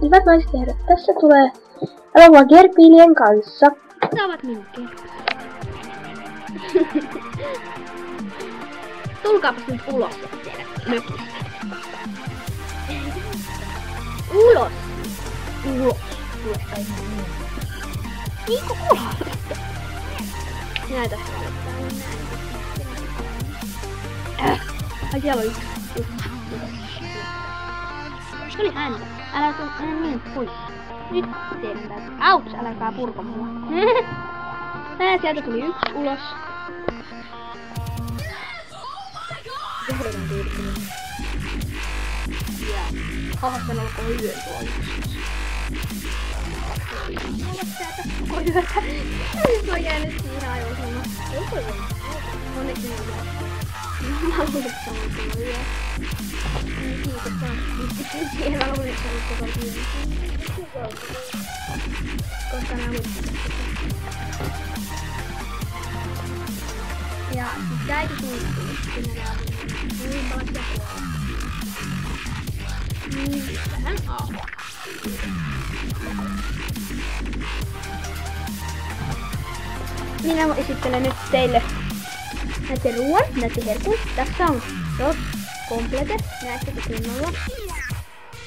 Hyvät naiset ja herrat, tässä tulee elokuva Gerpiilien kanssa. Nämä ovat minun Tulkaapas nyt ulos teidän mökistä. Ulos! Ulos! Ulos tai niin. Niinku ulos! Näitä ai siellä on yksi. Se oli häntä. Älä niin pois. Nyt teidän täytyy. Auts, äläkää purko mua. Sieltä tuli yksi ulos. Johdetaan tyydyttäminen. Ja hahastan olkoon yön tuo yksi. Koko yötä. Se on jäänyt siinä ajoisena. Ei voi olla. Onneksi niin on. Mä luulen, että on koko yö. Kiitos vaan. Siihen mä luulen, että on koko yö. Koska nää muistuvat. Ja siis tää eikä suunnittuu. Sinne nää on niin paljon puolella. Niin, vähän aavaa. Minä esittelen nyt teille näiden ruoan, näiden herkun. Tässä on Ros Complete, näettekö kunnolla.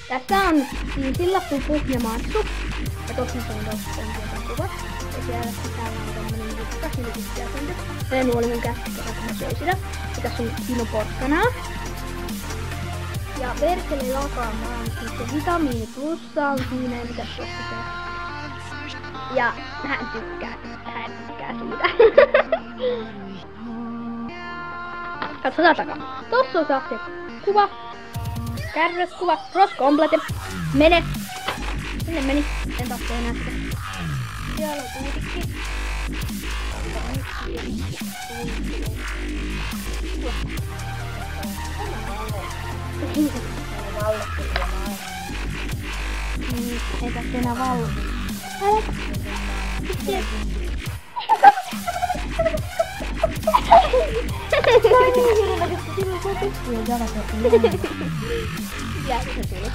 Tässä on sinsillä, pupu ja matsu. Ja tossa on Ros kuvat. Ja siellä täällä on tämmönen jukka, silitystiasente. Ja nuo oli mun käskyssä, kun mä söin sitä. Ja tässä on kilo porkkanaa. Ja Verkeli lakaamaan sitten vitamiini plussa on siinä, ja mitäs tuossa tekee. Ja hän tykkää siitä. Katsotaan takaa. Tossa on taas se kuva. Kärröskuva. Ros Complete. Mene. Sinne meni. En taas enää sitä. Siellä on kuitenkin. Ei tästä enää vallo. Älä! Toi niin hirveästi, silloin se on pystyä jalata. Jääkö se tuli?